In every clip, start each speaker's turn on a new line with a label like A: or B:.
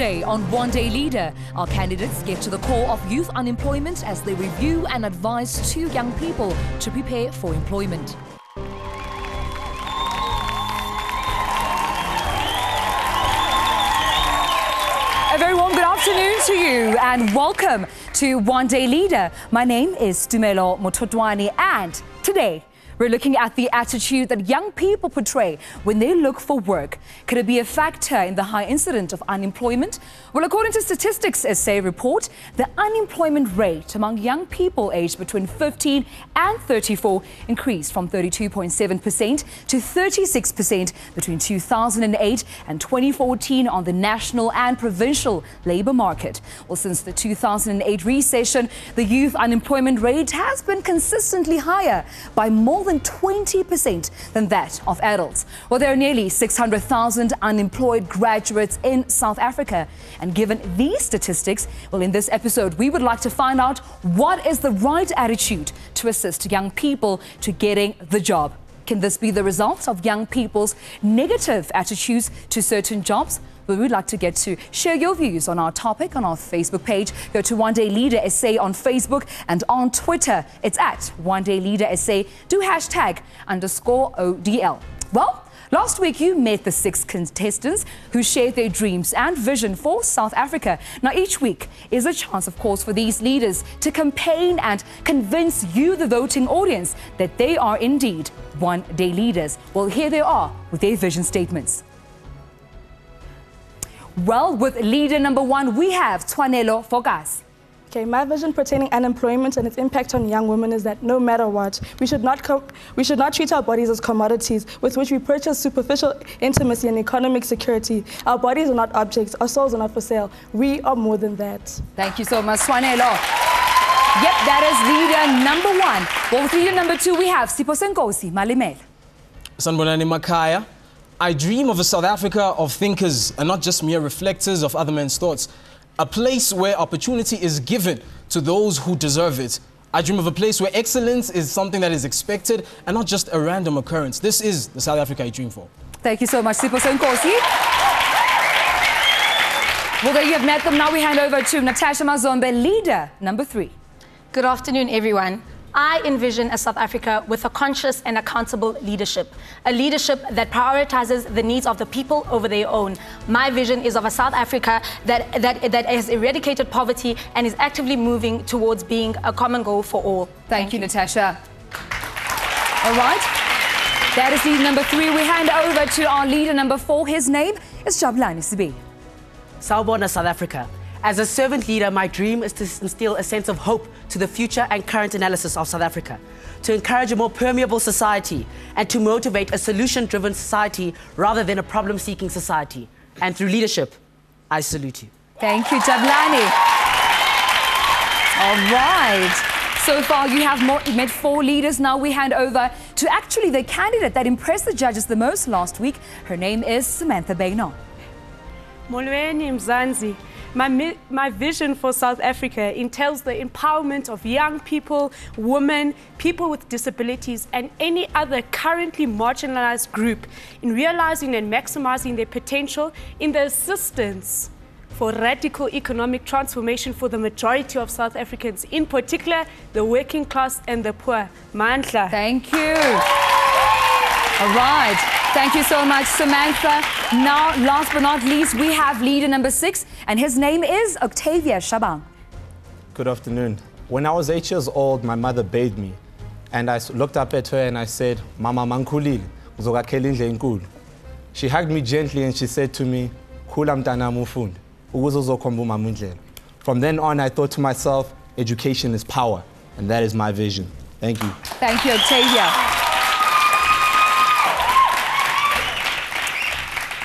A: Today on One Day Leader, our candidates get to the core of youth unemployment as they review and advise two young people to prepare for employment. A very warm good afternoon to you and welcome to One Day Leader. My name is Tumi Mothotoane and today we're looking at the attitude that young people portray when they look for work. Could it be a factor in the high incidence of unemployment? Well, according to Statistics SA report, the unemployment rate among young people aged between 15 and 34 increased from 32.7% to 36% between 2008 and 2014 on the national and provincial labour market. Well, since the 2008 recession, the youth unemployment rate has been consistently higher by more than 20% than that of adults. Well, there are nearly 600,000 unemployed graduates in South Africa. And given these statistics, well, in this episode, we would like to find out what is the right attitude to assist young people to getting the job. Can this be the result of young people's negative attitudes to certain jobs? We would like to get to share your views on our topic on our Facebook page. Go to One Day Leader SA on Facebook and on Twitter. It's at One Day Leader SA. Do #_ODL. Well, last week you met the 6 contestants who shared their dreams and vision for South Africa. Now each week is a chance, of course, for these leaders to campaign and convince you, the voting audience, that they are indeed One Day Leaders. Well, here they are with their vision statements. Well, with leader number 1, we have Tshwanelo Fokazi.
B: Okay, my vision pertaining unemployment and its impact on young women is that no matter what, we should not treat our bodies as commodities with which we purchase superficial intimacy and economic security. Our bodies are not objects, our souls are not for sale. We are more than that.
A: Thank you so much, Tshwanelo. Yep, that is leader number 1. Well, with leader number 2, we have Siphosenkosi, Malimela.
C: Sanibonani Makaya. I dream of a South Africa of thinkers and not just mere reflectors of other men's thoughts. A place where opportunity is given to those who deserve it. I dream of a place where excellence is something that is expected and not just a random occurrence. This is the South Africa I dream for.
A: Thank you so much, Siphosenkosi. Well, there you have met them. Now we hand over to Matasha Mazomba, leader number 3.
D: Good afternoon, everyone. I envision a South Africa with a conscious and accountable leadership, a leadership that prioritizes the needs of the people over their own. My vision is of a South Africa that has eradicated poverty and is actively moving towards being a common goal for all.
A: Thank you, Natasha. All right, that is leader number 3. We hand over to our leader number 4. His name is Jabulani, Sibiya.
E: Sawubona, South Africa. As a servant leader, my dream is to instill a sense of hope to the future and current analysis of South Africa, to encourage a more permeable society, and to motivate a solution-driven society rather than a problem-seeking society. And through leadership, I salute you.
A: Thank you, Jabulani. All right. So far, you have met 4 leaders. Now we hand over to actually the candidate that impressed the judges the most last week. Her name is Samantha Beynon.
F: Molweni Mzansi. My vision for South Africa entails the empowerment of young people, women, people with disabilities, and any other currently marginalized group in realizing and maximizing their potential in the assistance for radical economic transformation for the majority of South Africans, in particular the working class and the poor. Mandla.
A: Thank you. All right. Thank you so much, Samantha. Now, last but not least, we have leader number 6, and his name is Octavia, Shabangu.
G: Good afternoon. When I was 8 years old, my mother bathed me, and I looked up at her and I said, Mama mankulile, uzokakhela indle enkulu. She hugged me gently and she said to me, Khula mntanami ufunde, ukuze uzokhomba umama indlela. From then on, I thought to myself, education is power, and that is my vision. Thank you.
A: Thank you, Octavia.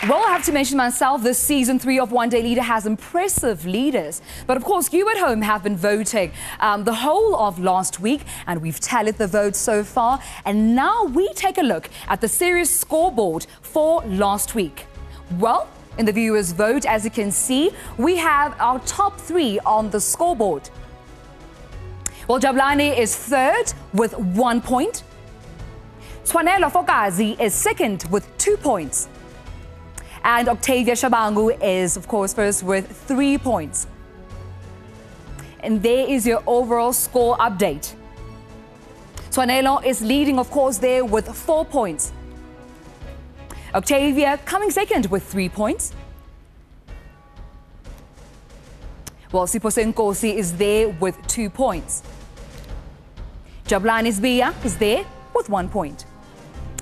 A: Well, I have to mention myself, this season 3 of One Day Leader has impressive leaders. But of course, you at home have been voting the whole of last week, and we've tallied the votes so far. And now we take a look at the serious scoreboard for last week. Well, in the viewers' vote, as you can see, we have our top 3 on the scoreboard. Well, Jabulani is 3rd with 1 point. Tshwanelo Fokazi is 2nd with 2 points. And Octavia Shabangu is, of course, first with 3 points. And there is your overall score update. Tshwanelo is leading, of course, there with 4 points. Octavia coming second with 3 points. Well, Siphosenkosi is there with 2 points. Jabulani Sibiya is there with 1 point.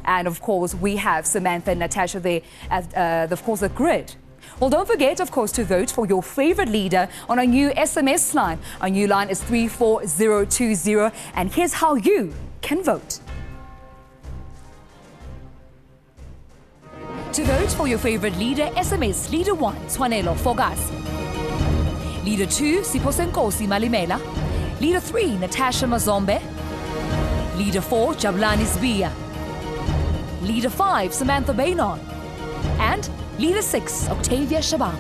A: And of course, we have Samantha and Matasha there at, of course, the grid. Well, don't forget, of course, to vote for your favorite leader on our new SMS line. Our new line is 34020, and here's how you can vote. To vote for your favorite leader, SMS Leader 1, Tshwanelo, Fokazi. Leader 2, Siphosenkosi, Malimela. Leader 3, Matasha, Mazomba. Leader 4, Jabulani Sibiya. Leader 5, Samantha, Beynon. And Leader 6, Octavia Shabangu.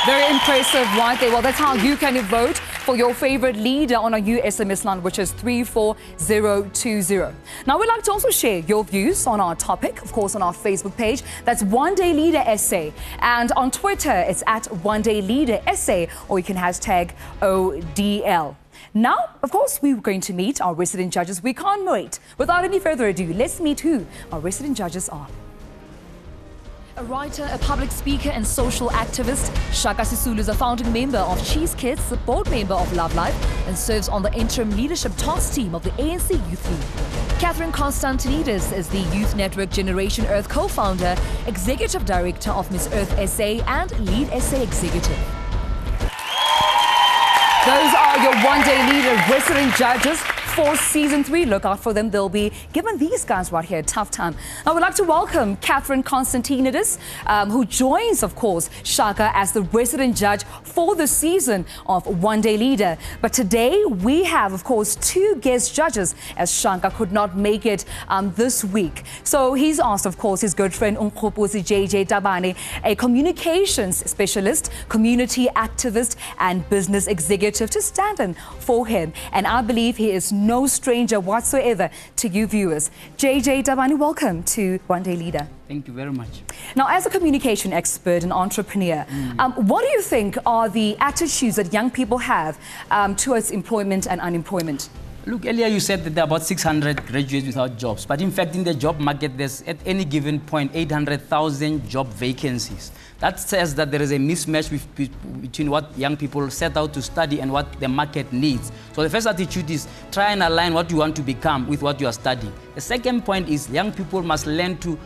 A: Very impressive right there. Well, that's how you can vote for your favorite leader on our new SMS line, which is 34020. Now, we'd like to also share your views on our topic, of course, on our Facebook page. That's One Day Leader SA. And on Twitter, it's at One Day Leader SA, or you can hashtag ODL. Now, of course, we're going to meet our resident judges. We can't wait. Without any further ado, let's meet who our resident judges are. A writer, a public speaker and social activist, Shaka Sisulu is a founding member of Cheese Kids, a board member of Love Life, and serves on the interim leadership task team of the ANC Youth League. Catherine Constantinides is the Youth Network Generation Earth co-founder, executive director of Miss Earth SA and lead SA executive. Those are your One Day Leader resident judges for Season 3. Look out for them. They'll be giving these guys right here a tough time. Now, we'd like to welcome Catherine Constantinides, who joins, of course, Shaka as the resident judge for the season of One Day Leader. But today, we have, of course, 2 guest judges, as Shaka could not make it this week. So he's asked, of course, his good friend JJ Tabane, a communications specialist, community activist, and business executive, to stand in for him. And I believe he is no stranger whatsoever to you viewers. JJ Tabane, welcome to One Day Leader.
H: Thank you very much.
A: Now, as a communication expert and entrepreneur, what do you think are the attitudes that young people have towards employment and unemployment?
H: Look, earlier you said that there are about 600 graduates without jobs. But in fact, in the job market, there's at any given point 800,000 job vacancies. That says that there is a mismatch between what young people set out to study and what the market needs. So the first attitude is try and align what you want to become with what you are studying. The second point is young people must learn to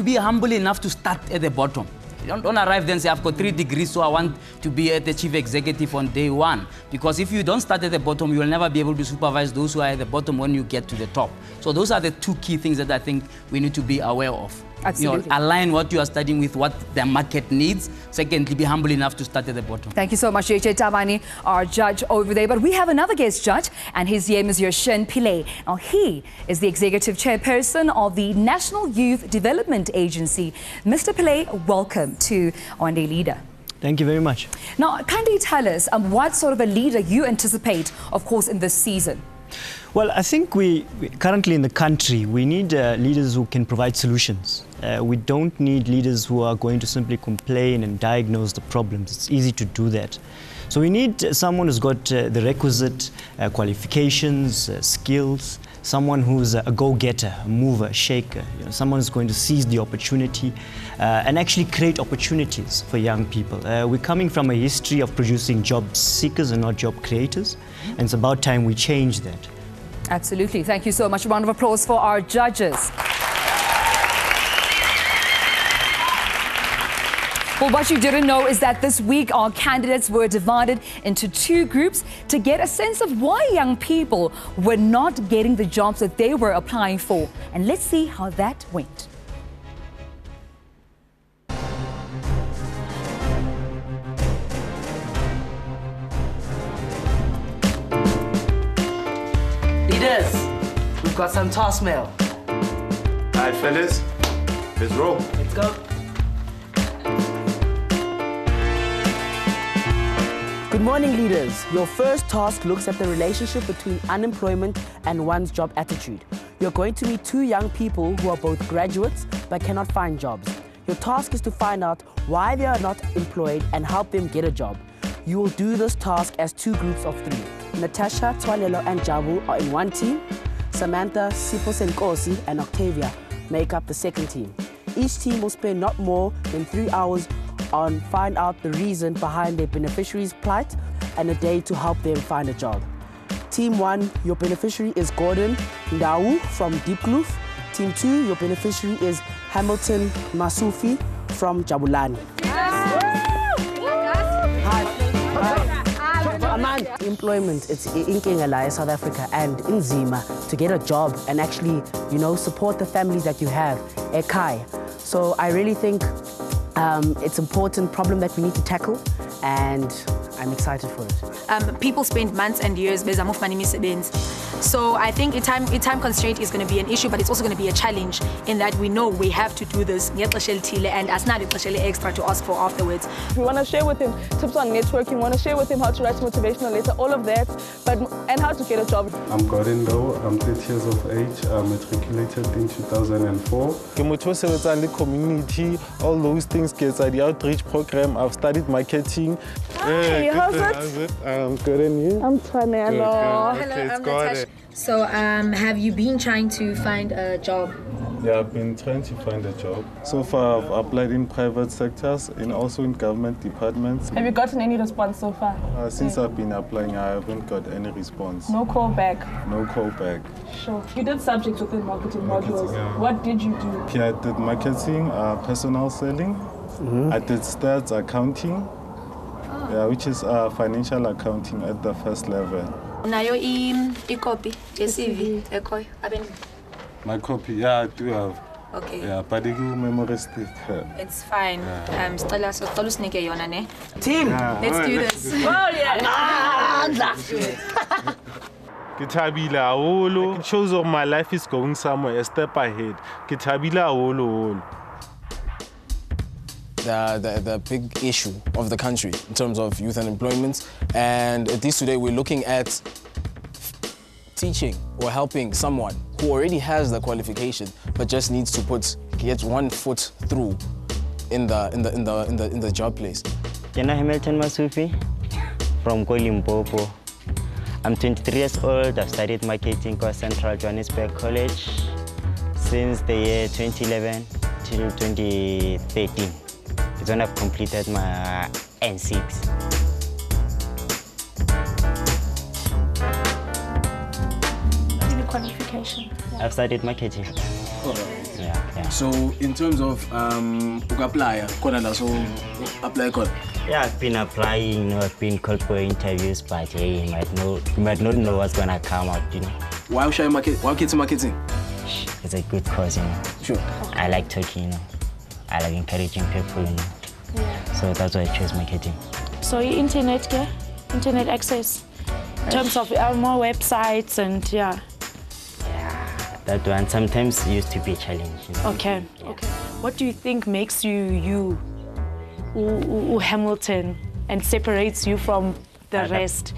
H: be humble enough to start at the bottom. Don't arrive then and say, I've got 3 degrees, so I want to be the chief executive on day 1. Because if you don't start at the bottom, you will never be able to supervise those who are at the bottom when you get to the top. So those are the 2 key things that I think we need to be aware of.
A: Absolutely.
H: You know, align what you are studying with what the market needs. Secondly, be humble enough to start at the bottom.
A: Thank you so much, JJ Tabane, our judge over there. But we have another guest judge, and his name is Yoshen Pillay. Now, he is the executive chairperson of the National Youth Development Agency. Mr. Pillay, welcome to One Day Leader.
I: Thank you very much.
A: Now, kindly tell us what sort of a leader you anticipate, of course, in this season.
I: Well, I think we currently in the country, we need leaders who can provide solutions. We don't need leaders who are going to simply complain and diagnose the problems. It's easy to do that. So we need someone who's got the requisite qualifications, skills, someone who's a go-getter, a mover, a shaker, someone who's going to seize the opportunity and actually create opportunities for young people. We're coming from a history of producing job seekers and not job creators, and it's about time we change that.
A: Absolutely. Thank you so much. A round of applause for our judges. Well, what you didn't know is that this week our candidates were divided into 2 groups to get a sense of why young people were not getting the jobs that they were applying for. And let's see how that went.
E: Leaders, we've got some task mail.
J: All right, fellas, let's roll.
E: Let's go. Good morning, leaders. Your first task looks at the relationship between unemployment and one's job attitude. You're going to meet two young people who are both graduates but cannot find jobs. Your task is to find out why they are not employed and help them get a job. You will do this task as two groups of three. Matasha, Tshwanelo and Jabu are in one team. Samantha, Siphosenkosi and Octavia make up the second team. Each team will spend not more than 3 hours on find out the reason behind their beneficiary's plight and a day to help them find a job. Team 1, your beneficiary is Gordon Ndau from Diepkloof. Team 2, your beneficiary is Hamilton Masufi from Jabulani. Employment, it's in South Africa and in Zima to get a job and actually, you know, support the family that you have, Ekai. So I really think it's an important problem that we need to tackle, and I'm excited for it.
D: People spend months and years bezama ukufumana imisebenzi. So I think a time constraint is going to be an issue, but it's also going to be a challenge in that we know we have to do this and as not extra to ask for afterwards.
B: We want to share with him tips on networking, want to share with him how to write a motivational letter, all of that, and how to get a job.
K: I'm Gordon Ndau, I'm 30 years of age, I matriculated in 2004.
L: In the community, all those things, the outreach program, I've studied marketing.
B: Hi, how's it?
L: I'm good, and you?
B: I'm Tshwanelo.
L: Hello,
D: I'm Matasha. So have you been trying to find a job?
K: Yeah, I've been trying to find a job. So far, I've applied in private sectors and also in government departments.
B: Have you gotten any response so far?
K: Since I've been applying, I haven't got any response.
B: No call back?
K: No call back.
B: Sure. You did subjects within marketing modules.
K: Yeah.
B: What did you do?
K: Yeah, I did marketing, personal selling. I did stats, accounting, which is financial accounting at the first level.
D: Nayo copy, CV,
K: My copy, yeah, I do have.
D: Okay.
K: Yeah, but it's memory stick.
D: It's fine.
E: Team,
D: let's do this.
B: Oh, yeah.
L: It shows that my life is going somewhere, a step ahead.
C: The big issue of the country in terms of youth unemployment, and at least today we're looking at teaching or helping someone who already has the qualification but just needs to get one foot through in the job place.
I: Hamilton Masufi from Limpopo. I'm 23 years old. I've studied marketing at Central Johannesburg College since the year 2011 till 2013. It's when I've completed my N6.
F: Qualification.
I: I've studied marketing. Yeah.
C: So in terms of apply,
I: yeah, I've been applying, I've been called for interviews, but hey, you might not know what's gonna come out,
C: Why should I marketing?
I: It's a good cause,
C: Sure.
I: I like talking, I like encouraging people,
F: Yeah.
I: So that's why I chose marketing.
F: So internet access, in terms of more websites and
I: Yeah, that one sometimes used to be a challenge.
F: Okay. What do you think makes you Hamilton and separates you from the rest?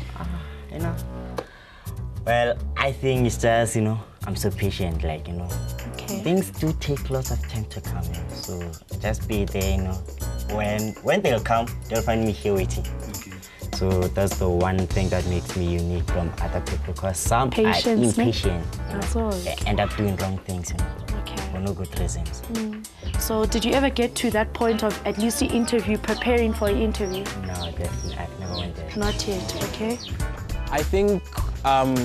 I: Well, I think it's just, I'm so patient,
F: Okay.
I: Things do take lots of time to come in, so just be there, When they'll come, they'll find me here waiting.
C: Okay.
I: So that's the one thing that makes me unique from other people, because some
F: Patience,
I: are impatient.
F: That's all.
I: They end up doing wrong things,
F: Okay.
I: for no good reasons.
F: So did you ever get to that point of at least the interview, preparing for an interview?
I: No, definitely, I've never went there.
F: Not yet, okay?
C: I think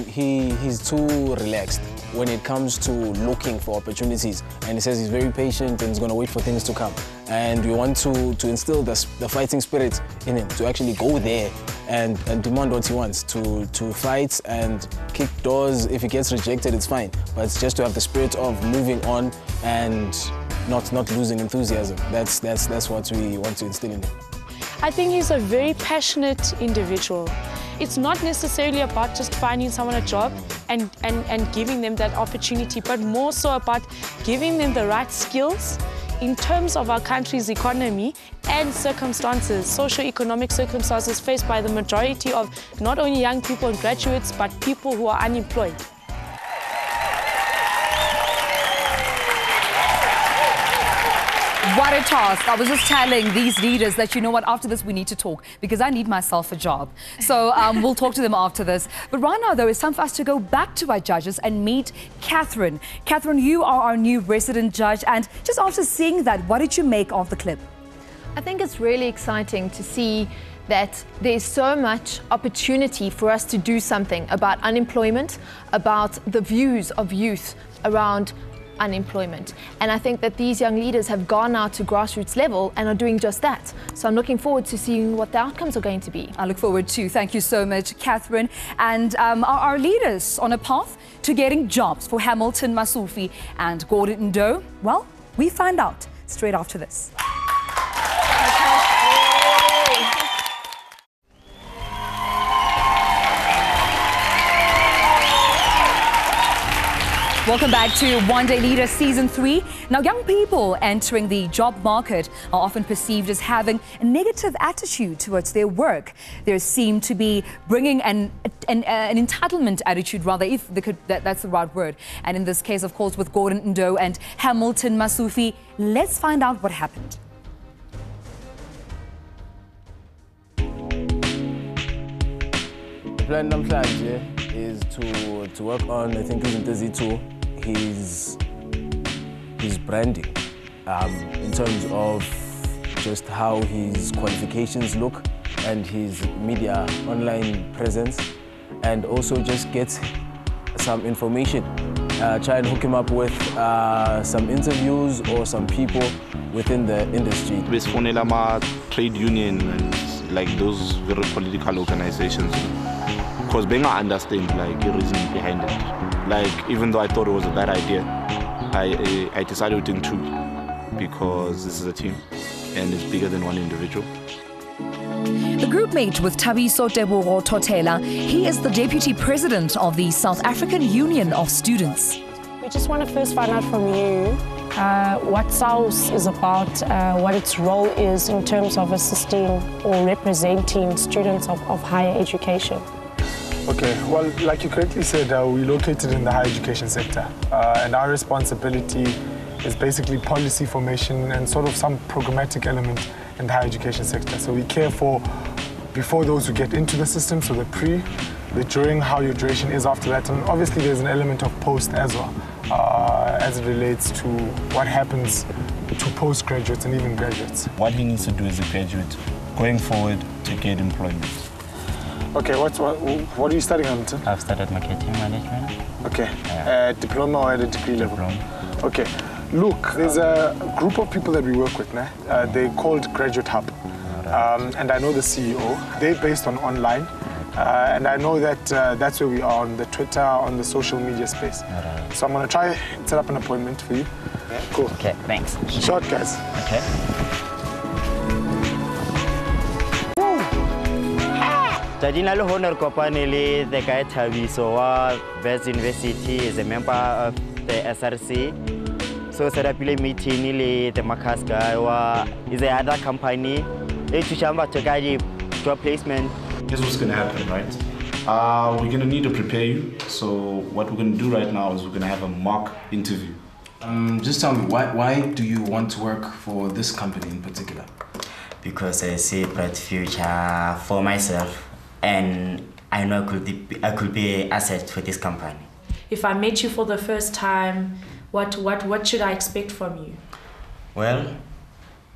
C: he's too relaxed when it comes to looking for opportunities, and he says he's very patient and he's going to wait for things to come. And we want to instill the fighting spirit in him, to actually go there and demand what he wants, to fight and kick doors. If he gets rejected, it's fine, but it's just to have the spirit of moving on and not losing enthusiasm. That's what we want to instill in him.
F: I think he's a very passionate individual. It's not necessarily about just finding someone a job and giving them that opportunity, but more so about giving them the right skills in terms of our country's economy and circumstances, socio-economic circumstances faced by the majority of not only young people and graduates, but people who are unemployed.
A: What a task. I was just telling these leaders that, you know what, after this we need to talk because I need myself a job. So we'll talk to them after this. But right now, though, it's time for us to go back to our judges and meet Catherine. Catherine, you are our new resident judge. And just after seeing that, what did you make of the clip?
M: I think it's really exciting to see that there's so much opportunity for us to do something about unemployment, about the views of youth around unemployment. And I think that these young leaders have gone out to grassroots level and are doing just that. So I'm looking forward to seeing what the outcomes are going to be.
A: I look forward to. Thank you so much, Catherine. And our leaders on a path to getting jobs for Hamilton Masufi and Gordon Ndo? Well, we find out straight after this. Welcome back to One Day Leader Season 3. Now, young people entering the job market are often perceived as having a negative attitude towards their work. They seem to be bringing an entitlement attitude, rather, if they could, that's the right word. And in this case, of course, with Gordon Ndo and Hamilton Masufi, let's find out what happened.
N: The plan is to work on, I think, his branding in terms of just how his qualifications look and his media online presence, and also just get some information. Try and hook him up with some interviews or some people within the industry.
J: With Fonelama trade union and like those very political organizations, because being I understand like the reason behind it. Like, even though I thought it was a bad idea, I decided to think two, because this is a team and it's bigger than one individual.
A: The group mate with Tumi Mothotoane, he is the deputy president of the South African Union of Students.
O: We just want to first find out from you what SAUS is about, what its role is in terms of assisting or representing students of higher education.
L: Okay, well, like you correctly said, we're located in the higher education sector, and our responsibility is basically policy formation and sort of some programmatic element in the higher education sector. So we care for before those who get into the system, so the pre, the during, how your duration is after that, and obviously there's an element of post as well, as it relates to what happens to postgraduates and even graduates.
P: What he needs to do as a graduate going forward to get employment.
L: Okay, what are you studying, Hamilton?
P: I've studied marketing management.
L: Okay, diploma or at a degree level?
P: Diploma.
L: Okay, look, there's a group of people that we work with, they're called Graduate Hub. And I know the CEO, they're based on online. And I know that that's where we are, on the Twitter, on the social media space.
P: Right.
L: So I'm gonna try and set up an appointment for you. Yeah, cool.
P: Okay, thanks.
L: Short, guys.
P: Okay.
Q: Jadina lo honor kopanele the guy Taviso wa West University is a member of the SRC. So set up a meeting le the Makas guy wa is a other company. To chamba to guide job placement.
P: Here's what's gonna happen, right? We're gonna need to prepare you. So what we're gonna do right now is we're gonna have a mock interview.
C: Just tell me, why do you want to work for this company in particular?
Q: Because I see a bright future for myself. And I know I could be an asset for this company.
R: If I met you for the first time, what should I expect from you?
Q: Well,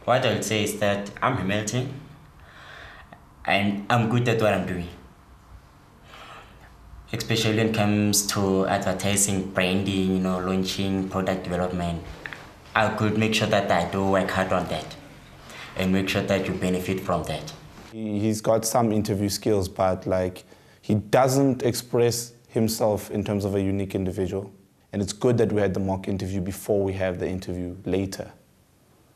Q: what I would say is that I'm Hamilton, and I'm good at what I'm doing. Especially when it comes to advertising, branding, launching, product development. I could make sure that I do work hard on that and make sure that you benefit from that.
G: He's got some interview skills, but like he doesn't express himself in terms of a unique individual. And it's good that we had the mock interview before we have the interview later.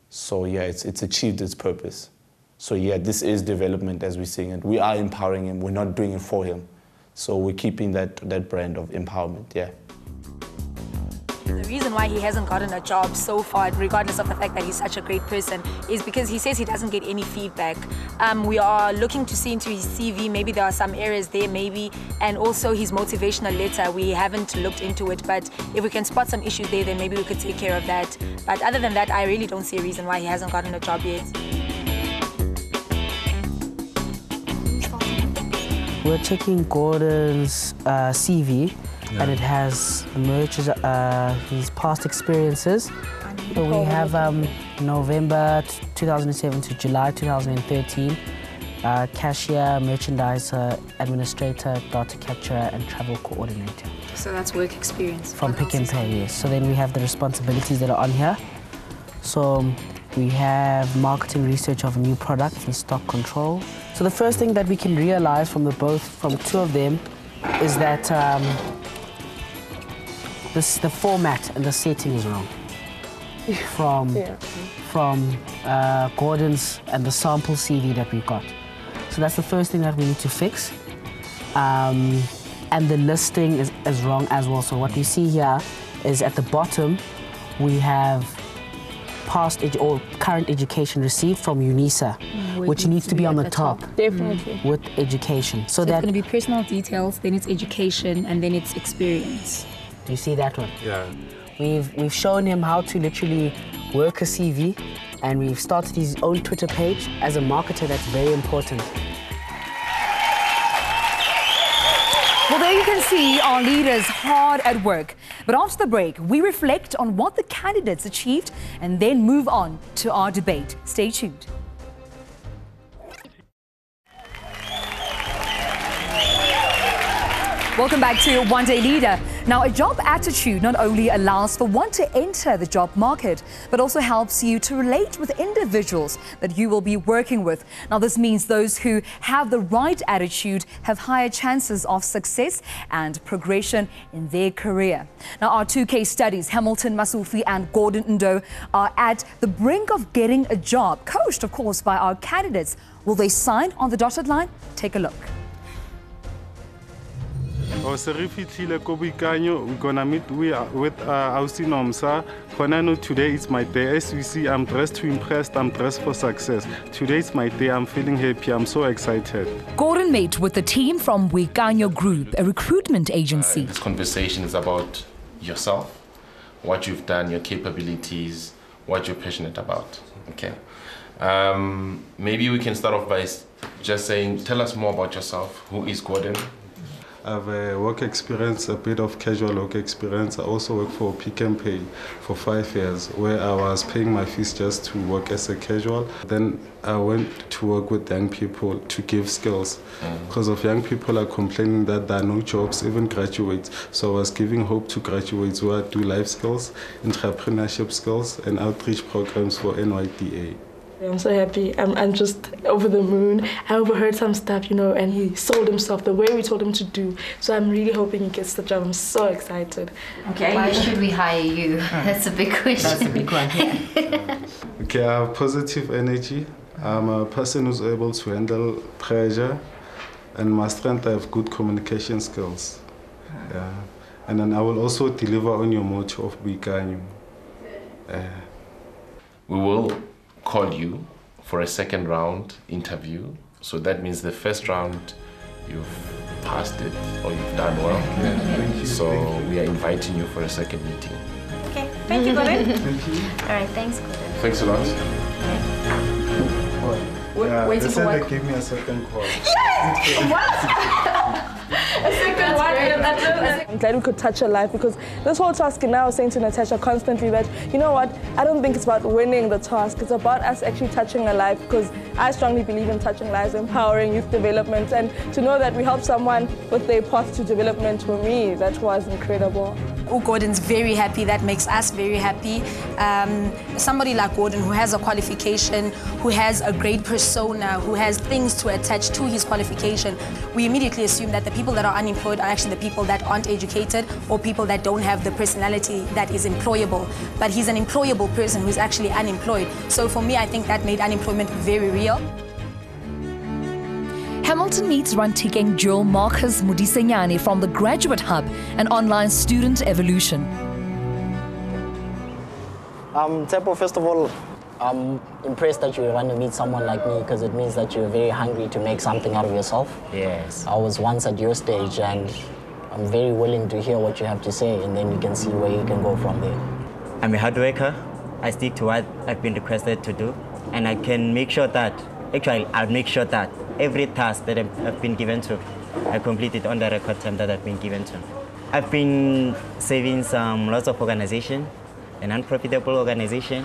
G: So yeah, it's achieved its purpose. So yeah, this is development as we're seeing it. We are empowering him, we're not doing it for him. So we're keeping that brand of empowerment, yeah.
D: The reason why he hasn't gotten a job so far, regardless of the fact that he's such a great person, is because he says he doesn't get any feedback. We are looking to see into his CV. Maybe there are some areas there, maybe, and also his motivational letter. We haven't looked into it, but if we can spot some issues there, then maybe we could take care of that. But other than that, I really don't see a reason why he hasn't gotten a job yet.
E: We're checking Gordon's CV, and it has his past experiences. So we have November 2007 to July 2013, cashier, merchandiser, administrator, data capturer, and travel coordinator.
D: So that's work experience.
E: From Pick and Pay, yes. So then we have the responsibilities that are on here. So we have marketing research of new products and stock control. So the first thing that we can realize from the two of them is that the format and the setting is wrong. From Gordon's and the sample CV that we got. So that's the first thing that we need to fix. And the listing is wrong as well. So what we see here is at the bottom, we have past or current education received from UNISA, which needs to be on the top.
D: Definitely.
E: With education.
D: So that's going to be personal details, then it's education, and then it's experience.
E: Do you see that one?
G: Yeah.
E: We've shown him how to literally work a CV, and we've started his own Twitter page. As a marketer, that's very important.
A: Well, there you can see our leaders hard at work. But after the break, we reflect on what the candidates achieved and then move on to our debate. Stay tuned. Welcome back to One Day Leader. Now, a job attitude not only allows for one to enter the job market, but also helps you to relate with individuals that you will be working with. Now, this means those who have the right attitude have higher chances of success and progression in their career. Now, our two case studies, Hamilton Masufi and Gordon Ndo, are at the brink of getting a job, coached, of course, by our candidates. Will they sign on the dotted line? Take a look.
K: We're gonna meet with Ausi Nomsa. Today is my day. As you see, I'm dressed to impress, I'm dressed for success. Today is my day, I'm feeling happy, I'm so excited.
A: Gordon met with the team from Wikanyo Group, a recruitment agency.
S: This conversation is about yourself, what you've done, your capabilities, what you're passionate about. Okay. Maybe we can start off by just saying, tell us more about yourself. Who is Gordon?
K: I have a work experience, a bit of casual work experience. I also worked for Pick and Pay for 5 years, where I was paying my fees just to work as a casual. Then I went to work with young people to give skills. Because of young people are complaining that there are no jobs, even graduates. So I was giving hope to graduates where I do life skills, entrepreneurship skills, and outreach programs for NYDA.
B: I'm so happy. I'm just over the moon. I overheard some stuff, you know, and he sold himself the way we told him to do. So I'm really hoping he gets the job. I'm so excited.
T: Okay. Why should we hire you? That's a big question.
E: That's a big one.
K: Okay, I have positive energy. I'm a person who's able to handle pressure. And my strength, I have good communication skills. Yeah. And then I will also deliver on your motto of Wikanyo.
S: We will call you for a second round interview. So that means the first round you've passed it or you've done well.
K: Yeah, thank you.
S: So we are inviting you for a second meeting.
T: Okay, thank you, Gordon.
K: Thank you.
T: All right, thanks, Gordon.
S: Thanks a lot.
K: Yeah,
T: waiting
K: they
T: for
K: said
T: what?
K: they gave me a second call.
T: Yes! What? A second one.
B: I'm glad we could touch her life, because this whole task, and now I was saying to Natasha constantly that, you know what, I don't think it's about winning the task, it's about us actually touching her life, because I strongly believe in touching lives, empowering youth development, and to know that we help someone with their path to development, for me, that was incredible.
D: Oh, Gordon's very happy. That makes us very happy. Somebody like Gordon, who has a qualification, who has a great persona, who has things to attach to his qualification, we immediately assume that the people that are unemployed are actually the people that aren't educated or people that don't have the personality that is employable. But he's an employable person who's actually unemployed. So for me, I think that made unemployment very real.
A: Hamilton meets Rantikeng Joel Marcus Mudisenyane from the Graduate Hub and online student evolution.
U: Tsepo, first of all, I'm impressed that you want to meet someone like me because it means that you're very hungry to make something out of yourself.
N: Yes.
U: I was once at your stage and I'm very willing to hear what you have to say and then you can see where you can go from there.
Q: I'm a hard worker. I stick to what I've been requested to do, and I can make sure that, actually, I'll make sure that every task that I've been given to, I complete it on the record time that I've been given to. I've been saving lots of organizations, a non-profitable organization,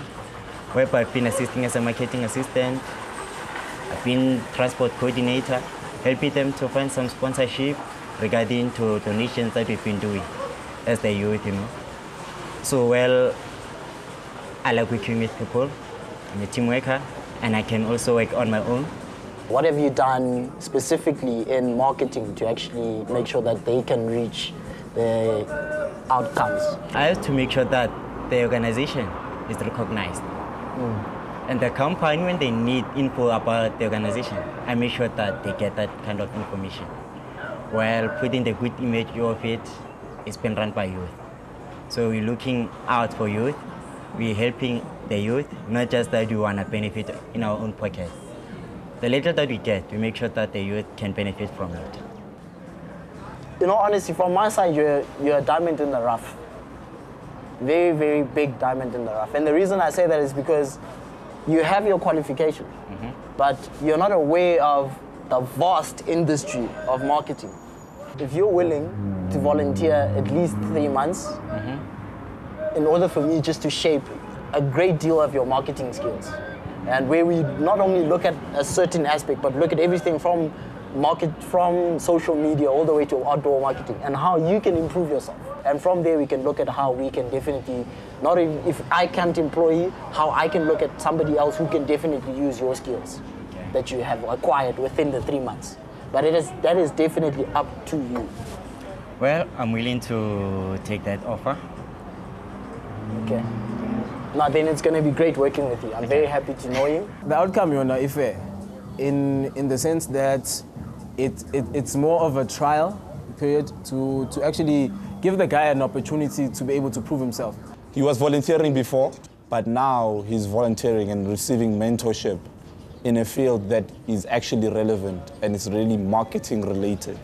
Q: where I've been assisting as a marketing assistant. I've been transport coordinator, helping them to find some sponsorship regarding to donations that we've been doing as the youth, you know. So, well, I like working with people. I'm a team worker, and I can also work on my own.
U: What have you done specifically in marketing to actually make sure that they can reach the outcomes?
Q: I have to make sure that the organization is recognized. And the company, when they need info about the organization, I make sure that they get that kind of information. While putting the good image of it, it's been run by youth. So we're looking out for youth. We're helping the youth, not just that we want to benefit in our own pocket. The little that we get, we make sure that the youth can benefit from it.
U: You know, honestly, from my side, you're a diamond in the rough. Very, very big diamond in the rough. And the reason I say that is because you have your qualification, but you're not aware of the vast industry of marketing. If you're willing to volunteer at least 3 months, in order for me just to shape a great deal of your marketing skills, and where we not only look at a certain aspect, but look at everything from social media all the way to outdoor marketing and how you can improve yourself. And from there, we can look at how we can definitely, not even if I can't employ you, how I can look at somebody else who can definitely use your skills that you have acquired within the 3 months. But that is definitely up to you.
Q: Well, I'm willing to take that offer.
U: Okay. Now then it's going to be great working with you. I'm very happy to know you.
C: The outcome, you know, if in the sense that it's more of a trial period to actually give the guy an opportunity to be able to prove himself.
G: He was volunteering before, but now he's volunteering and receiving mentorship in a field that is actually relevant and is really marketing related.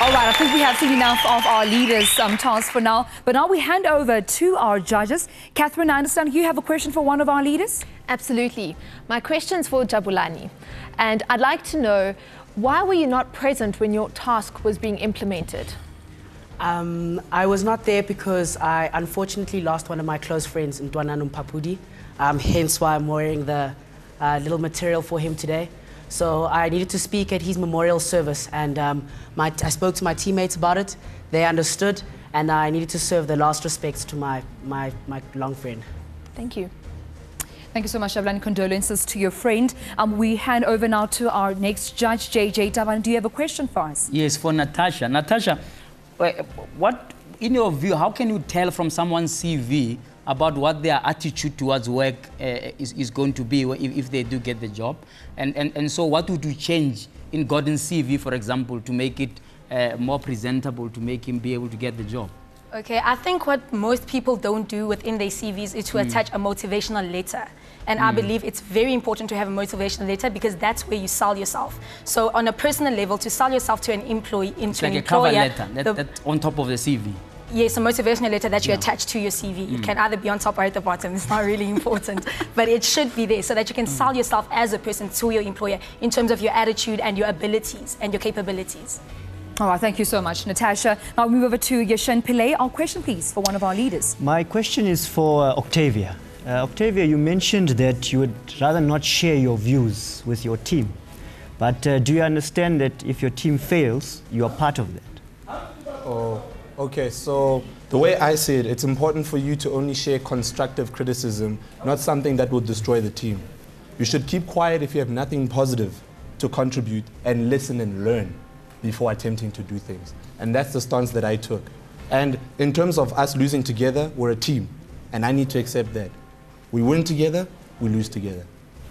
A: All right, I think we have seen enough of our leaders' tasks for now. But now we hand over to our judges. Catherine, I understand you have a question for one of our leaders?
M: Absolutely. My question's for Jabulani. And I'd like to know, why were you not present when your task was being implemented?
E: I was not there because I unfortunately lost one of my close friends, Ntsoaki. Hence why I'm wearing the little material for him today. So I needed to speak at his memorial service, and I spoke to my teammates about it. They understood, and I needed to serve the last respects to my long friend.
M: Thank you.
A: Thank you so much, Jabulani. Condolences to your friend. We hand over now to our next judge, JJ Tabane. Do you have a question for us?
H: Yes, for Natasha. Natasha, what, in your view, how can you tell from someone's CV about what their attitude towards work is going to be if they do get the job? And so what would you change in Gordon's CV, for example, to make it more presentable, to make him be able to get the job?
D: Okay, I think what most people don't do within their CVs is to attach a motivational letter. And I believe it's very important to have a motivational letter because that's where you sell yourself. So on a personal level, to sell yourself to an employee,
H: It's like a cover letter, that's on top of the CV.
D: Yes, a motivational letter that you attach to your CV. It can either be on top or at the bottom. It's not really important, but it should be there so that you can sell yourself as a person to your employer in terms of your attitude and your abilities and your capabilities.
A: All right, thank you so much, Natasha. Now we move over to Yashin Pillay. Our question, please, for one of our leaders.
I: My question is for Octavia. Octavia, you mentioned that you would rather not share your views with your team. But do you understand that if your team fails, you are part of that?
G: Oh, okay, so the way I see it, it's important for you to only share constructive criticism, not something that will destroy the team. You should keep quiet if you have nothing positive to contribute and listen and learn before attempting to do things. And that's the stance that I took. And in terms of us losing together, we're a team, and I need to accept that. We win together, we lose together.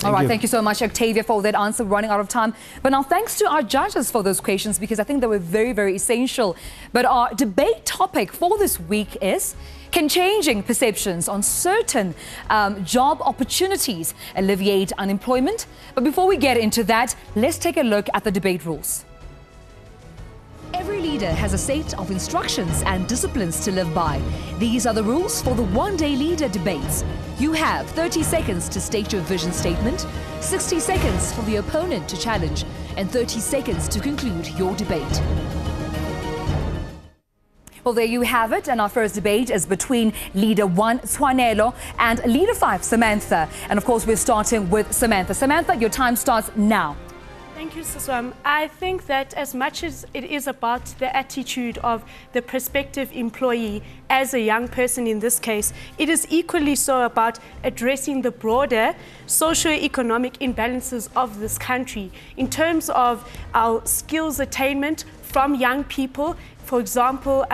A: All right, thank you so much, Octavia, for that answer. Running out of time. But now thanks to our judges for those questions, because I think they were very, very essential. But our debate topic for this week is, can changing perceptions on certain job opportunities alleviate unemployment? But before we get into that, let's take a look at the debate rules. Every leader has a set of instructions and disciplines to live by. These are the rules for the one-day leader debates. You have 30 seconds to state your vision statement, 60 seconds for the opponent to challenge, and 30 seconds to conclude your debate. Well, there you have it, and our first debate is between Leader 1, Tshwanelo, and Leader 5, Samantha. And of course, we're starting with Samantha. Samantha, your time starts now.
F: Thank you, Siswam. I think that as much as it is about the attitude of the prospective employee as a young person in this case, it is equally so about addressing the broader socio-economic imbalances of this country in terms of our skills attainment from young people. For example,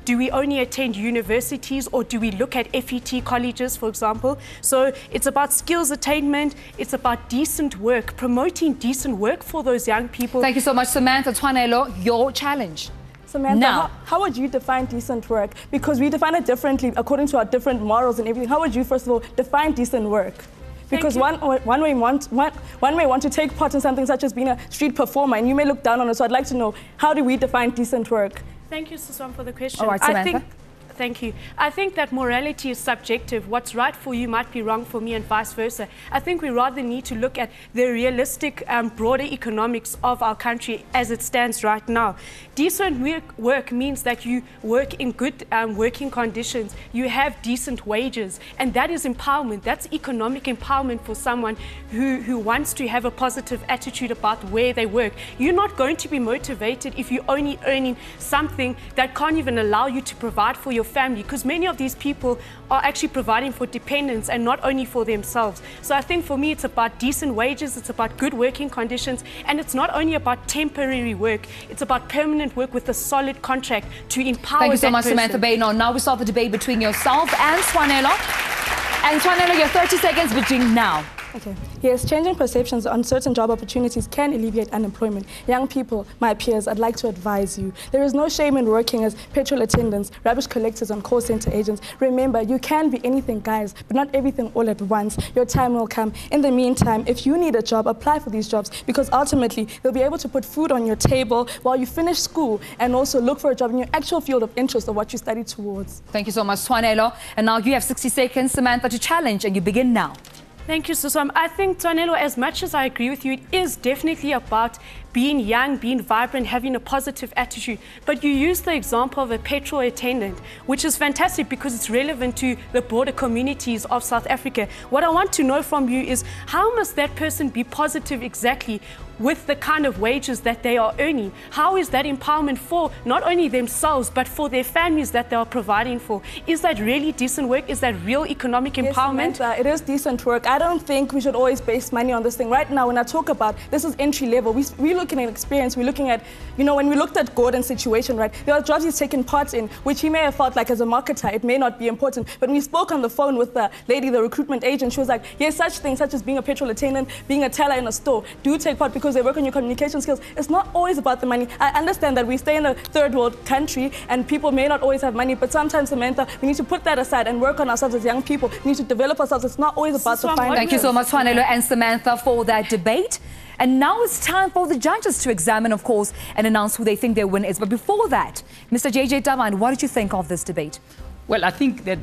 F: do we only attend universities, or do we look at FET colleges, for example? So it's about skills attainment, it's about decent work, promoting decent work for those young people.
A: Thank you so much, Samantha. Tshwanelo, your challenge.
B: Samantha,
A: now,
B: how would you define decent work? Because we define it differently according to our different morals and everything. How would you, first of all, define decent work? Because one may want to take part in something such as being a street performer, and you may look down on it. So I'd like to know, how do we define decent work?
F: Thank you, Siswam, for the question.
A: All right, Samantha.
F: Thank you. I think that morality is subjective. What's right for you might be wrong for me, and vice versa. I think we rather need to look at the realistic, broader economics of our country as it stands right now. Decent work means that you work in good working conditions. You have decent wages, and that is empowerment. That's economic empowerment for someone who wants to have a positive attitude about where they work. You're not going to be motivated if you're only earning something that can't even allow you to provide for your family, because many of these people are actually providing for dependents and not only for themselves. So I think for me it's about decent wages, it's about good working conditions, and it's not only about temporary work, it's about permanent work with a solid contract to empower.
A: Thank you so much,
F: person.
A: Samantha Beynon. Now we start the debate between yourself and Tshwanelo. And Tshwanelo, your 30 seconds between now.
B: Okay. Yes, changing perceptions on certain job opportunities can alleviate unemployment. Young people, my peers, I'd like to advise you. There is no shame in working as petrol attendants, rubbish collectors, and call center agents. Remember, you can be anything, guys, but not everything all at once. Your time will come. In the meantime, if you need a job, apply for these jobs, because ultimately, you'll be able to put food on your table while you finish school, and also look for a job in your actual field of interest of what you study towards.
A: Thank you so much, Tshwanelo. And now you have 60 seconds, Samantha, to challenge, and you begin now.
F: Thank you, Siswam. I think, Tshwanelo, as much as I agree with you, it is definitely about being young, being vibrant, having a positive attitude. But you use the example of a petrol attendant, which is fantastic because it's relevant to the broader communities of South Africa. What I want to know from you is, how must that person be positive exactly with the kind of wages that they are earning? How is that empowerment for not only themselves, but for their families that they are providing for? Is that really decent work? Is that real economic empowerment?
B: Yes, it is decent work. I don't think we should always base money on this thing. Right now, when I talk about this is entry level, we're looking at experience. We're looking at, you know, when we looked at Gordon's situation, right, there are jobs he's taken part in, which he may have felt like as a marketer, it may not be important. But when we spoke on the phone with the lady, the recruitment agent, she was like, yes, such things such as being a petrol attendant, being a teller in a store, do take part because they work on your communication skills. It's not always about the money. I understand that we stay in a third world country and people may not always have money, but sometimes, Samantha, we need to put that aside and work on ourselves as young people. We need to develop ourselves. It's not always about the finance.
A: Thank you so much, Tshwanelo and Samantha, for that debate. And now it's time for the judges to examine, of course, and announce who they think their winner is. But before that, Mr. JJ Taban, what did you think of this debate?
H: Well, I think that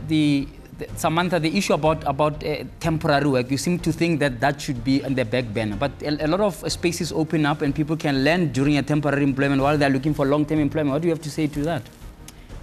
H: Samantha, the issue about temporary work, you seem to think that that should be on the back burner. But a lot of spaces open up and people can learn during a temporary employment while they're looking for long-term employment. What do you have to say to that?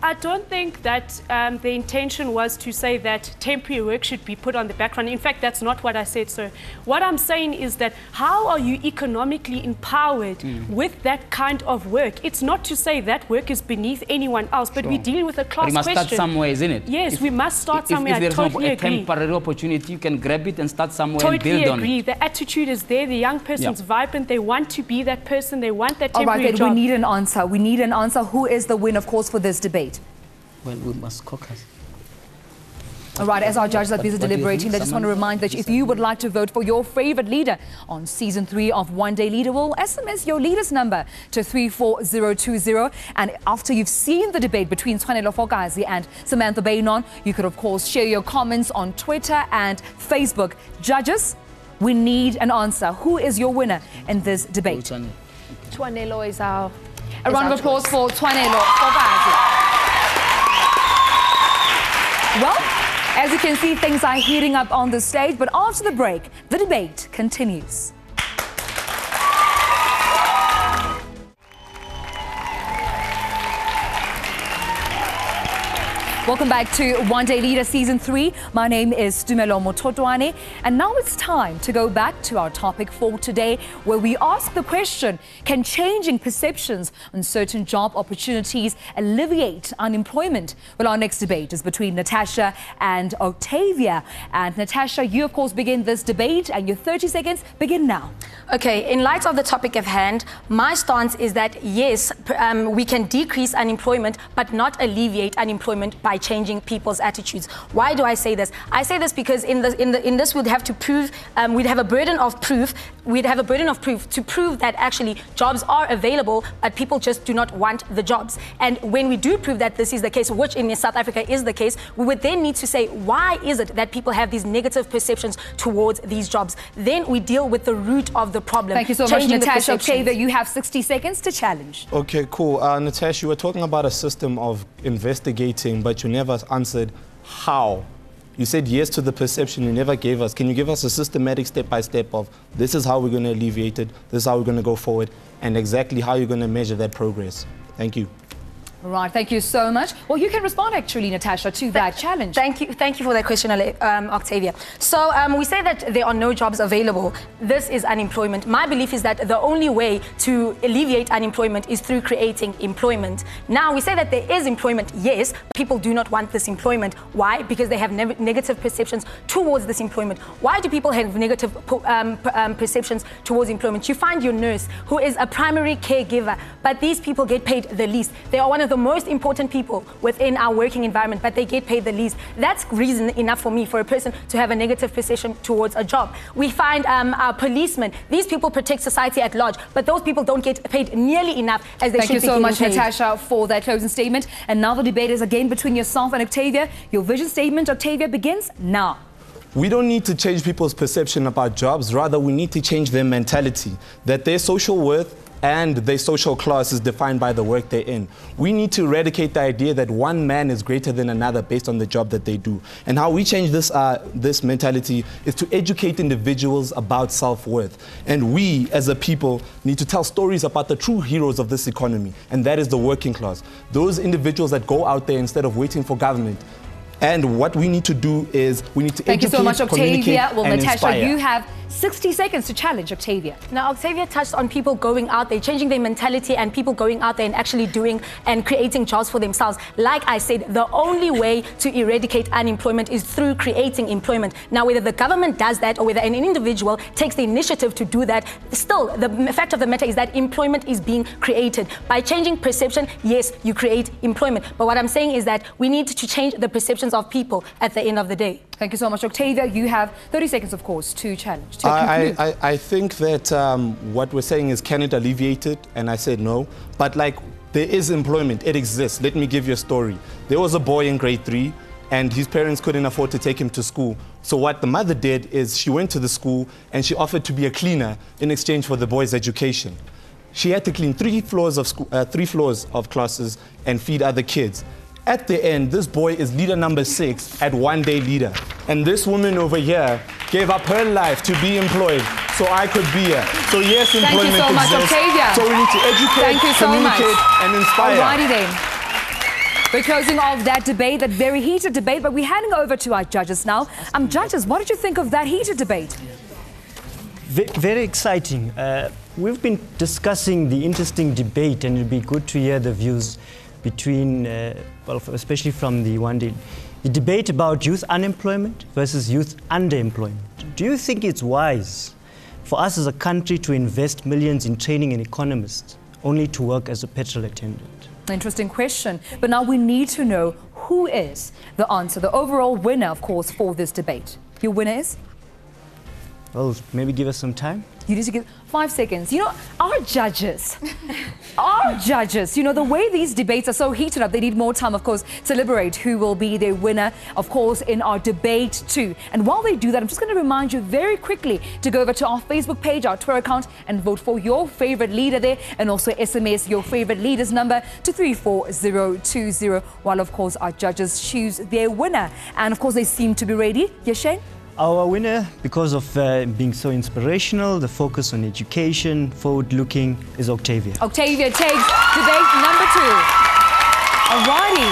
F: I don't think that the intention was to say that temporary work should be put on the background. In fact, that's not what I said, sir. What I'm saying is that how are you economically empowered with that kind of work? It's not to say that work is beneath anyone else, but we're dealing with a class question.
H: But we must start somewhere, isn't it?
F: Yes, we must start somewhere.
H: If there's
F: totally
H: a temporary opportunity, you can grab it and start somewhere
F: totally
H: and build on it.
F: agree. The attitude is there. The young person's vibrant. They want to be that person. They want that temporary
A: job. All right, then we need an answer. We need an answer. Who is the winner, of course, for this debate?
H: Well, we must caucus.
A: All right, as our judges are busy deliberating, I just want to remind that if you would like to vote for your favorite leader on season 3 of One Day Leader, we'll SMS your leader's number to 34020. And after you've seen the debate between Tshwanelo Fokazi and Samantha Beynon, you could, of course, share your comments on Twitter and Facebook. Judges, we need an answer. Who is your winner in this debate?
M: Tshwanelo is our...
A: A round of applause for Tshwanelo Fokazi. Well, as you can see, things are heating up on the stage, but after the break, the debate continues. Welcome back to One Day Leader Season 3. My name is Tumi Mothotoane, and now it's time to go back to our topic for today, where we ask the question, can changing perceptions on certain job opportunities alleviate unemployment? Well, our next debate is between Matasha and Octavia. And Natasha, you of course begin this debate, and your 30 seconds begin now.
D: Okay, in light of the topic at hand, my stance is that yes, we can decrease unemployment, but not alleviate unemployment by changing people's attitudes. Why do I say this? I say this because in this we'd have to prove, we'd have a burden of proof. We'd have a burden of proof to prove that actually jobs are available, but people just do not want the jobs. And when we do prove that this is the case, which in South Africa is the case, we would then need to say, why is it that people have these negative perceptions towards these jobs? Then we deal with the root of the problem.
A: Thank you so much, Natasha. Octavia, you have 60 seconds to challenge.
G: Okay, cool. Natasha, you were talking about a system of investigating, but you never answered how. You said yes to the perception, you never gave us. Can you give us a systematic step-by-step of this is how we're going to alleviate it, this is how we're going to go forward, and exactly how you're going to measure that progress? Thank you.
A: Right, thank you so much. Well, you can respond actually, Natasha, to that challenge.
D: Thank you for that question, Octavia. So we say that there are no jobs available. This is unemployment. My belief is that the only way to alleviate unemployment is through creating employment. Now, we say that there is employment. Yes, people do not want this employment. Why? Because they have negative perceptions towards this employment. Why do people have negative perceptions towards employment? You find your nurse who is a primary caregiver, but these people get paid the least. They are one of the most important people within our working environment, but they get paid the least. That's reason enough for me for a person to have a negative perception towards a job. We find our policemen. These people protect society at large, but those people don't get paid nearly enough as they should be getting paid.
A: Thank you so much, Natasha, for that closing statement. And now the debate is again between yourself and Octavia. Your vision statement, Octavia, begins now.
G: We don't need to change people's perception about jobs. Rather, we need to change their mentality, that their social worth and their social class is defined by the work they're in. We need to eradicate the idea that one man is greater than another based on the job that they do. And how we change this mentality is to educate individuals about self-worth. And we, as a people, need to tell stories about the true heroes of this economy, and that is the working class. Those individuals that go out there instead of waiting for government. And what we need to do is we need to
A: Thank
G: educate,
A: you so much, Octavia. Well,
G: and
A: Natasha,
G: inspire.
A: you have 60 seconds to challenge Octavia.
D: Now, Octavia touched on people going out there, changing their mentality, and people going out there and actually doing and creating jobs for themselves. Like I said, the only way to eradicate unemployment is through creating employment. Now, whether the government does that or whether an individual takes the initiative to do that, still, the fact of the matter is that employment is being created. By changing perception, yes, you create employment. But what I'm saying is that we need to change the perceptions of people at the end of the day.
A: Thank you so much, Octavia. You have 30 seconds, of course, to challenge.
G: I think that what we're saying is, can it alleviate it? And I said no. But like, there is employment. It exists. Let me give you a story. There was a boy in grade 3, and his parents couldn't afford to take him to school. So what the mother did is she went to the school and she offered to be a cleaner in exchange for the boy's education. She had to clean 3 floors of classes and feed other kids. At the end, this boy is leader number 6 at One Day Leader. And this woman over here gave up her life to be employed so I could be here. So yes, employment
A: exists. Thank you so much, Octavia.
G: So we need to educate, communicate, and inspire.
A: Alrighty then. We're closing off that debate, that very heated debate, but we're handing over to our judges now. Judges, what did you think of that heated debate?
I: Very exciting. We've been discussing the interesting debate, and it'd be good to hear the views between, well, especially from the One Day, the debate about youth unemployment versus youth underemployment. Do you think it's wise for us as a country to invest millions in training an economist only to work as a petrol attendant?
A: Interesting question. But now we need to know, who is the answer, the overall winner, of course, for this debate? Your winner is?
I: Well, maybe give us some time.
A: You need to give 5 seconds. You know, our judges, you know, the way these debates are so heated up, they need more time, of course, to deliberate who will be their winner, of course, in our debate too. And while they do that, I'm just going to remind you very quickly to go over to our Facebook page, our Twitter account, and vote for your favorite leader there, and also SMS your favorite leader's number to 34020, while, of course, our judges choose their winner. And, of course, they seem to be ready. Yes, Shane?
I: Our winner, because of being so inspirational, the focus on education, forward-looking, is Octavia.
A: Octavia takes debate number 2. Alrighty.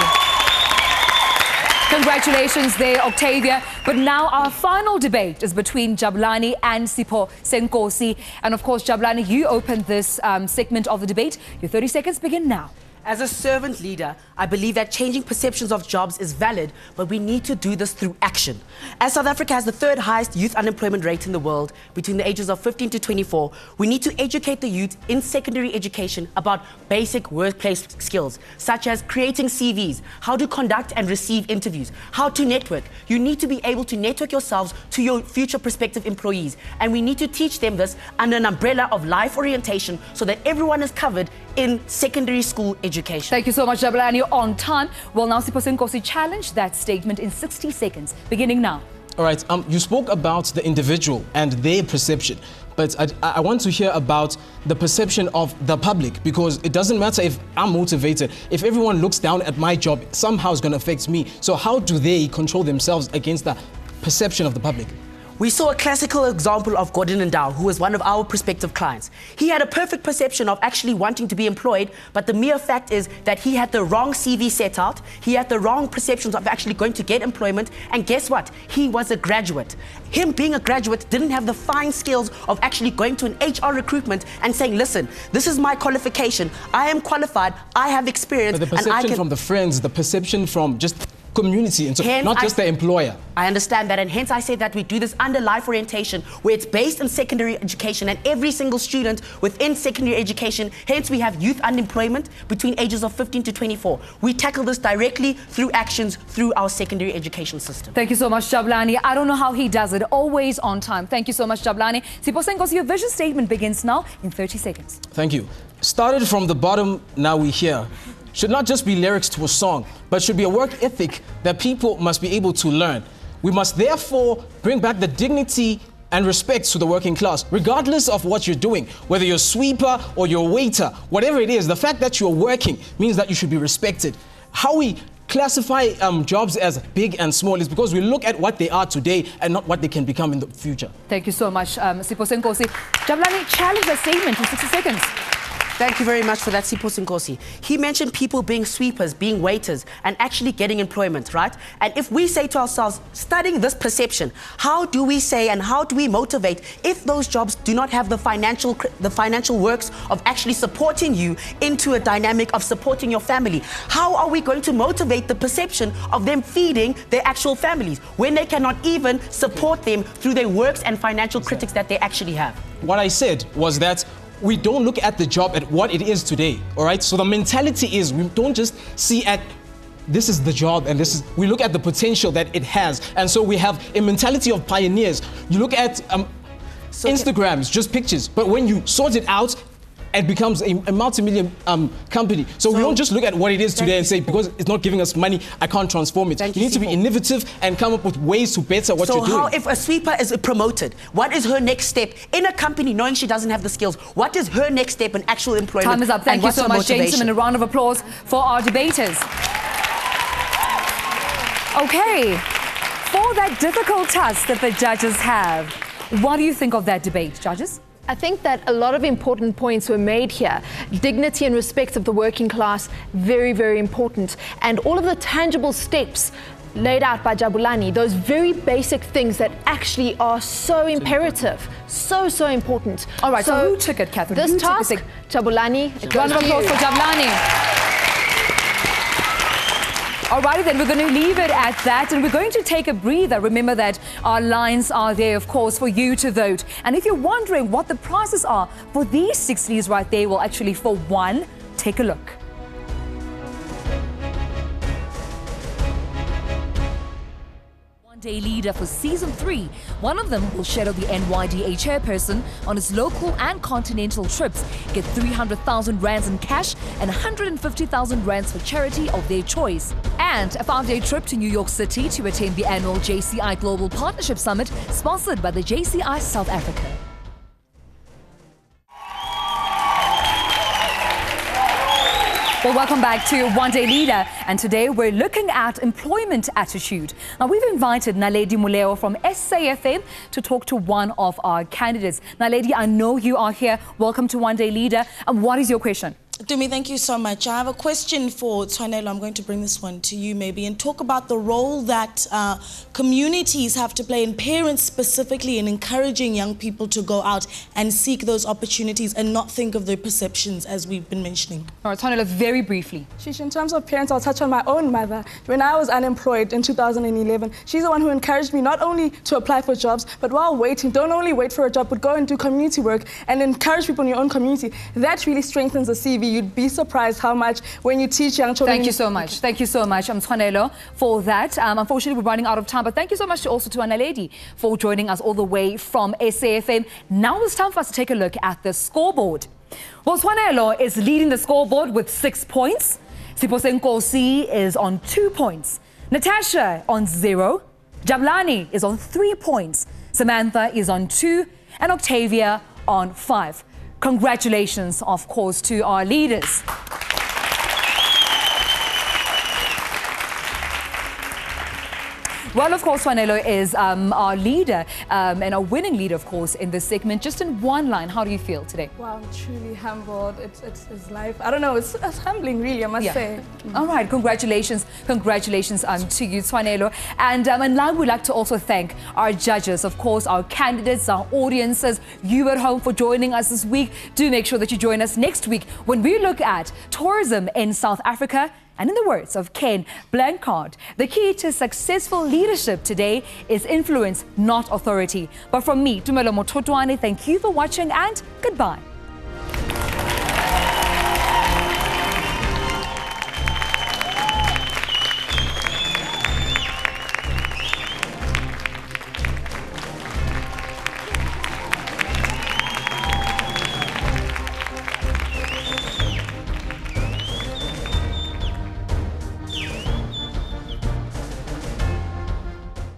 A: Congratulations there, Octavia. But now our final debate is between Jabulani and Siphosenkosi. And of course, Jabulani, you opened this segment of the debate. Your 30 seconds begin now.
E: As a servant leader, I believe that changing perceptions of jobs is valid, but we need to do this through action. As South Africa has the 3rd highest youth unemployment rate in the world, between the ages of 15 to 24, we need to educate the youth in secondary education about basic workplace skills, such as creating CVs, how to conduct and receive interviews, how to network. You need to be able to network yourselves to your future prospective employees, and we need to teach them this under an umbrella of life orientation so that everyone is covered in secondary school education.
A: Thank you so much, Jabulani. You're on time. Well, now Siphosenkosi challenge that statement in 60 seconds, beginning now.
C: All right, you spoke about the individual and their perception, but I want to hear about the perception of the public, because it doesn't matter if I'm motivated. If everyone looks down at my job, somehow it's going to affect me. So how do they control themselves against the perception of the public?
E: We saw a classical example of Gordon Ndau, who was one of our prospective clients. He had a perfect perception of actually wanting to be employed, but the mere fact is that he had the wrong CV set out, he had the wrong perceptions of actually going to get employment, and guess what? He was a graduate. Him being a graduate didn't have the fine skills of actually going to an HR recruitment and saying, listen, this is my qualification, I am qualified, I have experience.
C: But the perception from the friends, the perception from just community, and so not just the employer.
E: I understand that, and hence I say that we do this under life orientation, where it's based on secondary education, and every single student within secondary education, hence we have youth unemployment between ages of 15 to 24. We tackle this directly through actions through our secondary education system.
A: Thank you so much, Jabulani. I don't know how he does it, always on time. Thank you so much, Jabulani. Siphosenkosi, your vision statement begins now in 30 seconds.
C: Thank you. Started from the bottom, now we here. Should not just be lyrics to a song, but should be a work ethic that people must be able to learn. We must therefore bring back the dignity and respect to the working class, regardless of what you're doing, whether you're a sweeper or you're a waiter, whatever it is, the fact that you're working means that you should be respected. How we classify jobs as big and small is because we look at what they are today and not what they can become in the future.
A: Thank you so much, Siphosenkosi. Jabulani, challenge the statement in 60 seconds.
E: Thank you very much for that, Siphosenkosi. He mentioned people being sweepers, being waiters, and actually getting employment, right? And if we say to ourselves, studying this perception, how do we say and how do we motivate if those jobs do not have the financial works of actually supporting you into a dynamic of supporting your family? How are we going to motivate the perception of them feeding their actual families when they cannot even support them through their works and financial critics that they actually have?
C: What I said was that we don't look at the job at what it is today, all right? So the mentality is we don't just see at this is the job and this is, we look at the potential that it has. And so we have a mentality of pioneers. You look at Instagrams, just pictures, but when you sort it out, it becomes a multi-million company. So we don't just look at what it is today and say, because it's not giving us money, I can't transform it. You need to be innovative and come up with ways to better what you're doing.
E: So how, if a sweeper is promoted, what is her next step in a company knowing she doesn't have the skills? What is her next step in actual employment?
A: Time is up. Thank you so much, James, and a round of applause for our debaters. Okay, for that difficult task that the judges have, what do you think of that debate, judges?
M: I think that a lot of important points were made here. Dignity and respect of the working class, very, very important. And all of the tangible steps laid out by Jabulani, those very basic things that actually are so imperative, so important.
A: All right, so who took it, Catherine?
M: This task, Jabulani.
A: Round of applause for Jabulani. Alrighty then, we're going to leave it at that and we're going to take a breather. Remember that our lines are there, of course, for you to vote. And if you're wondering what the prices are for these 6 leads right there, well, actually, for one, take a look. Day leader for season 3. One of them will shadow the NYDA chairperson on his local and continental trips, get 300,000 rands in cash and 150,000 rands for charity of their choice. And a 5-day trip to New York City to attend the annual JCI Global Partnership Summit, sponsored by the JCI South Africa. Well, welcome back to One Day Leader, and today we're looking at employment attitude. Now, we've invited Naledi Muleo from SAFM to talk to one of our candidates. Naledi, I know you are here. Welcome to One Day Leader. And what is your question?
J: Tumi, thank you so much. I have a question for Tshwanelo. I'm going to bring this one to you maybe and talk about the role that communities have to play, and parents specifically, in encouraging young people to go out and seek those opportunities and not think of their perceptions, as we've been mentioning.
A: All right, Tshwanelo, very briefly.
B: In terms of parents, I'll touch on my own mother. When I was unemployed in 2011, she's the one who encouraged me not only to apply for jobs, but while waiting, don't only wait for a job, but go and do community work and encourage people in your own community. That really strengthens the CV. You'd be surprised how much when you teach young children.
A: Thank you so much. Thank you so much, Tshwanelo, for that. Unfortunately, we're running out of time, but thank you so much also to Naledi for joining us all the way from SAFM. Now it's time for us to take a look at the scoreboard. Well, Tshwanelo is leading the scoreboard with 6 points. Siphosenkosi is on 2 points. Matasha on 0. Jabulani is on 3 points. Samantha is on 2. And Octavia on 5. Congratulations, of course, to our leaders. Well, of course, Tshwanelo is our leader and our winning leader, of course, in this segment. Just in one line, how do you feel today?
B: Wow, I'm truly humbled. It's life. I don't know, it's humbling, really, I must say.
A: All right, congratulations. Congratulations to you, Tshwanelo. And now we'd like to also thank our judges, of course, our candidates, our audiences, you at home for joining us this week. Do make sure that you join us next week when we look at tourism in South Africa. And in the words of Ken Blancard, the key to successful leadership today is influence, not authority. But from me, Tumi Mothotoane, thank you for watching and goodbye.